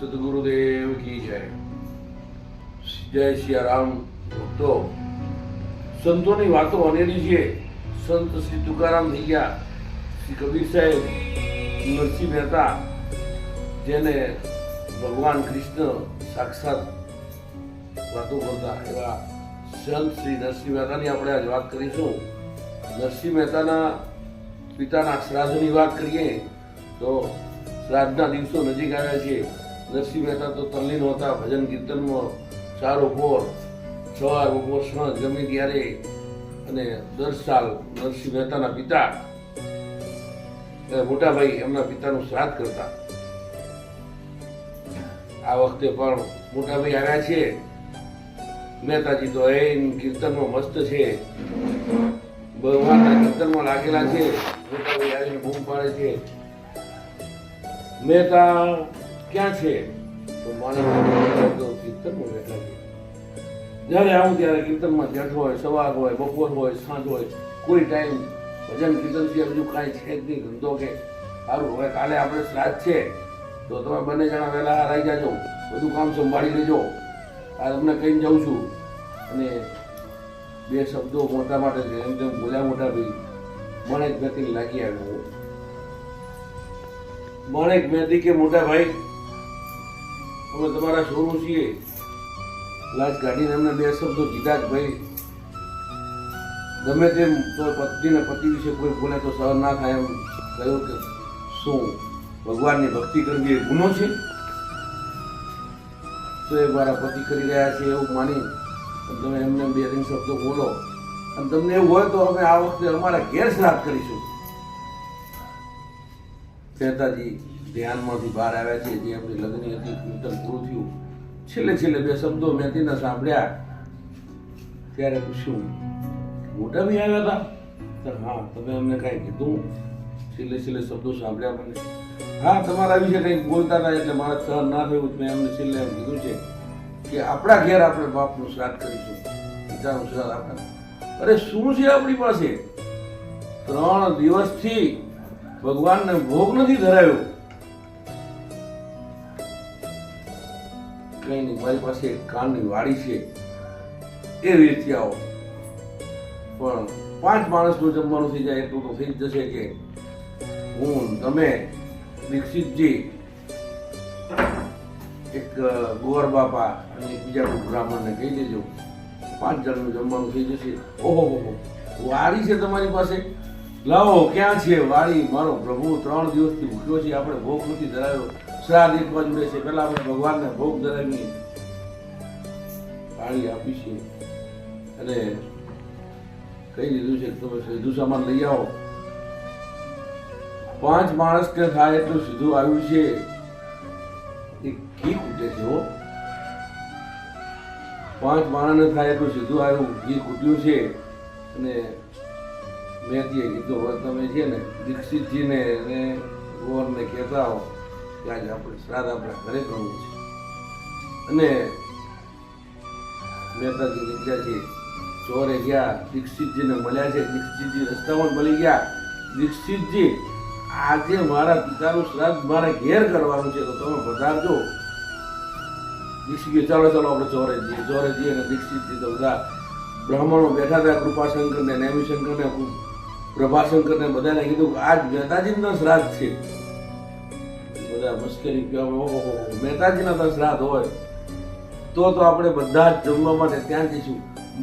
સદગુરુદેવ કી જય. જય સિયારામ. ભક્તો, સંતોની વાતો અનેરી છે. સંત શ્રી તુકારામ થઈ ગયા, શ્રી કબીર સાહેબ, નરસિંહ મહેતા, જેને ભગવાન કૃષ્ણ સાક્ષાત વાતો કરતા એવા સંત શ્રી નરસિંહ મહેતાની આપણે આજ વાત કરીશું. નરસિંહ મહેતાના પિતાના શ્રાદ્ધની વાત કરીએ તો શ્રાદ્ધના દિવસો નજીક આવ્યા છે. નરસિંહ મહેતા તો તલ્લીન હતા ભજન કીર્તનમાં, ચારો પોર, સવાર બપોર સાંજ ગમે ત્યારે. અને દર સાલ નરસિંહ મહેતાના પિતા મોટા ભાઈ એમના પિતાનું શ્રાદ્ધ કરતા. આ વખતે પણ મોટા ભાઈ આવ્યા છે. મહેતાજી તો એ કીર્તનમાં મસ્ત છે, ભગવાનના કીર્તનમાં લાગેલા છે. મોટા ભાઈ આવીને બૂમ પાડે છે, મહેતા ક્યાં છે? તો માને કીર્તનમાં બેઠા છે. જ્યારે આવું ત્યારે કીર્તનમાં બેઠો હોય, સવાર હોય, બપોર હોય, સાંજ હોય, કોઈ ટાઈમ ભજન કીર્તન સિવાય બીજું કાંઈ છે જ નહીં. ધંધો કે સારું હવે કાલે આપણે શ્રાદ્ધ છે તો તમે બંને જણા વહેલા હારાઈ જાજો, બધું કામ સંભાળી લેજો. આ તમને કહીને જાઉં છું. અને બે શબ્દો મોટા માટે છે એમ તેમ બોલ્યા મોટા ભાઈ. મણેક મેથી લાગી આવ્યો. મણેક મેથી કે મોટા ભાઈ અમે તમારા શોરૂમ છીએ. લાજ કાઢીને એમને બે શબ્દો કીધા કે ભાઈ ગમે તેમ તો પત્નીને પતિ વિશે કોઈ બોલે તો સહન ના થાય. એમ કહ્યું કે શું ભગવાનની ભક્તિ કરવી એ ગુનો છે? તો એ મારા પતિ કરી રહ્યા છે એવું માની તમે એમને બે ત્રણ શબ્દો બોલો. અને તમને એવું હોય તો અમે આ વખતે અમારા ઘેર શ્રાદ્ધ કરીશું. મહેતાજી ધ્યાનમાંથી બહાર આવ્યા છે. જે એમની લગ્ન હતી, કીર્તન પૂરું થયું, છેલ્લે બે શબ્દો મેથીના સાંભળ્યા ત્યારે પૂછ્યું, મોટા ભાઈ આવ્યા હતા? હા, તમે અમને કાંઈ કીધું? છેલ્લે શબ્દો સાંભળ્યા મને. હા, તમારા વિશે કંઈક બોલતા હતા એટલે મારા સહન ના થયું. મેં એમને છેલ્લે એમ કીધું છે કે આપણા ઘેર આપણે બાપનું શ્રાદ્ધ કરીશું, પિતાનું શ્રાદ્ધ આપણે. અરે શું છે આપણી પાસે? 3 દિવસથી ભગવાનને ભોગ નથી ધરાયો. કઈ નહીં, મારી પાસે કાનની વાડી છે, એ વેચી આવો. પણ 5 માણસનું જમવાનું થઈ જાય એટલું તો થઈ જ જશે કે હું, તમે, દીક્ષિતજી, એક ગોર બાપા અને એક બીજા કોઈ બ્રાહ્મણને કહી દેજો. 5 જણનું જમવાનું થઈ જશે. ઓહો, વાડી છે તમારી પાસે? લાવો, ક્યાં છે વાડી? મારો પ્રભુ 3 દિવસથી ભૂખ્યો છે, આપણે ભોગ નથી ધરાવ્યો. શ્રાદ્ધ એક બાજુ રહેશે, પહેલા આપણે ભગવાનને ભોગ ધરાવીએ. પાણી આપી છે અને કહી દીધું છે તમે સીધું સામાન લઈ આવો. 5 માણસને થાય એટલું સીધું આવ્યું છે. એ ઘી ખૂટે છે હો. 5 માણસને થાય એટલું સીધું આવ્યું, ઘી ખૂટ્યું છે. અને મેથીએ કીધું હવે તમે છે ને દીક્ષિતજીને અને ગોરને કહેતા હો કે આજે આપણે શ્રાદ્ધ આપણા ઘરે કરવું છે. અને મહેતાજી નીકળ્યા છે, ચોરે ગયા, દીક્ષિતજીને મળ્યા છે. દીક્ષિતજી રસ્તામાં મળી ગયા. દીક્ષિતજી, આજે મારા પિતાનું શ્રાદ્ધ મારા ઘેર કરવાનું છે તો તમે પધારજો. દીક્ષિતજી ચાલો આપણે ચોરે જઈએ. અને દીક્ષિતજી તો બધા બ્રાહ્મણો બેઠા હતા, કૃપાશંકરને, નેમિશંકરને, પ્રભાશંકરને બધાને કીધું કે આજ મહેતાજીના શ્રાદ્ધ છે. બધા મસ્કરી કહેવા, ઓહો, મહેતાજીના તો શ્રાદ્ધ હોય તો આપણે બધા જ જમવા માટે ત્યાં જઈશું.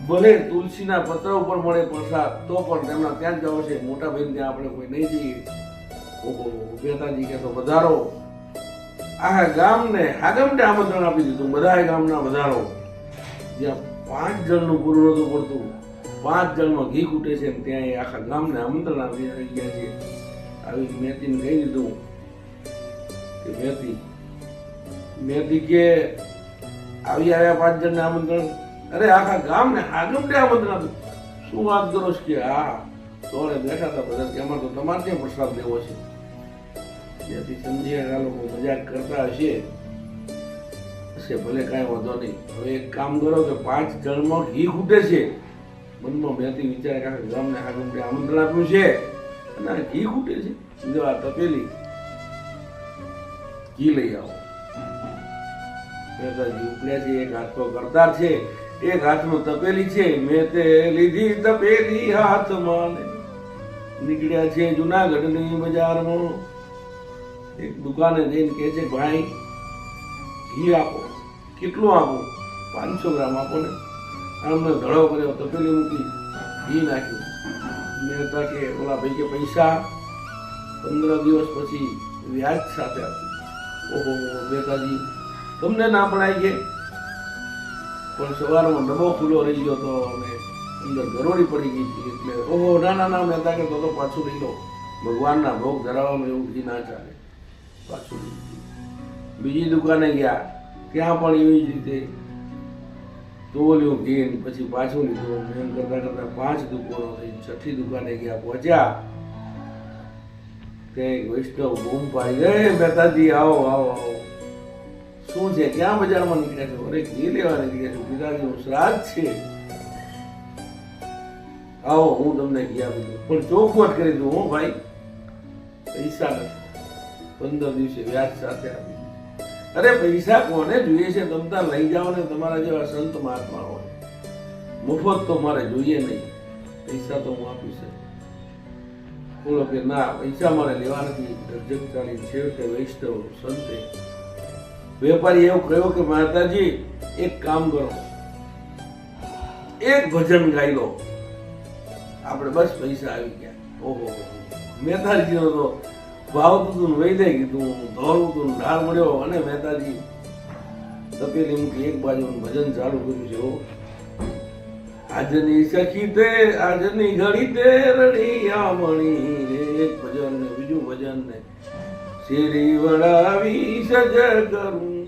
ભલે તુલસીના પત્ર ઉપર મળે પ્રસાદ તો પણ તેમના ત્યાં જ જવો છે. મોટા ભાઈ ત્યાં આપણે કોઈ નહીં જઈએ. ઓહો, મહેતાજી કે તો વધારો. આખા ગામને આગમટે આમંત્રણ આપી દીધું. બધા ગામના વધારો. જ્યાં 5 જણનું પૂરું નહોતું પડતું, 5 જણમાં ઘી ખૂટે છે ત્યાં એ આખા ગામને આમંત્રણ આપી ગયા છે. આવી મેથીને કહી દીધું કે મેથી કે આવ્યા 5 જણને આમંત્રણ. અરે આખા ગામને આગમટે આમંત્રણ આપ્યું. શું વાત કરો છો? કે હા, તોડે બેઠા હતા બધા કે અમારે તો તમારે ત્યાં પ્રસાદ લેવો છે. ત્યાંથી સમજીએ આ લોકો મજાક કરતા હશે, ભલે કાંઈ વાંધો નહીં. હવે એક કામ કરો કે 5 જણમાં ઘી ખૂટે છે. મનમાં મેથી વિચારે કે આખા ગામને આગમટે આમંત્રણ આપ્યું છે અને ઘી ખૂટે છે. જો આ તપેલી ઘી લઈ આવો. મહેતાજી ઉપડ્યા છે. એક હાથમાં કરતાર છે, એક હાથમાં તપેલી છે. મેં તે લીધી તપેલી હાથમાં ને નીકળ્યા છે જુનાગઢની બજારમાં. એક દુકાને જઈને કહે છે, ભાઈ ઘી આપો. કેટલું આપો? 500 ગ્રામ આપો ને. આમને ધડો કર્યો, તપેલી મૂકી, ઘી નાખ્યું. મહેતા કે ઓલા ભાઈ કે પૈસા 15 દિવસ પછી વ્યાજ સાથે આપ્યું. ઓહો મહેતાજી, તમને ના પડાય કે? પણ સવારમાં ડબ્બો ખુલ્લો રહી ગયો તો અને અંદર ગરોળી પડી ગઈ હતી. એટલે ઓહો ના ના ના મહેતા કે તો પાછું લઈ લો. ભગવાનના ભોગ ધરાવવામાં એવું ઘી ના ચાલે, પાછું લઈ લીધું. બીજી દુકાને ગયા, ત્યાં પણ એવી જ રીતે તોલ્યું ઘી, પછી પાછું લીધું. એમ કરતા કરતા 5 દુકાનો થઈ. 6ઠી દુકાને ગયા, પહોંચ્યા તે વૈષ્ણવ બૂમ પાડી, એ મહેતાજી આવો આવો આવો. શું છે? ક્યાં બજારમાં નીકળ્યા છો? અરે ઘી લેવા નીકળ્યા છો, પિતાજીનું શ્રાદ્ધ છે. આવો હું તમને ઘી આપી દઉં, પણ ચોખવટ કરી દઉં હો ભાઈ, પૈસા નથી. 15 દિવસે વ્યાજ સાથે આપી દઉં. અરે પૈસા કોને જોઈએ છે? તમતા લઈ જાઓ ને તમારા જેવા સંત મહાત્મા હોય. મફત તો મારે જોઈએ નહીં, પૈસા તો હું આપી શકું. બોલો કે ના, પૈસા મારે લેવા નથી. જગ ચાલી છેવટે વૈષ્ણવ સંતે વેપારી એવું કહ્યું કે માતાજી એક કામ કરો, એક ભજન ગાઈ લો, આપણે બસ પૈસા આવી ગયા. ઓહો મહેતાજીનો તો ભાવતું હતું, વહી દઈ કીધું, દોડવું હતું, ઢાળ મળ્યો અને મહેતાજી તપેલી મૂકી એક બાજુ ભજન ચાલુ કર્યું છે. આજની સખી તે આજની ઘડી તે રડી આમણી. એક ભજન ને બીજું ભજન ને શેરી વડાવી સજ કરું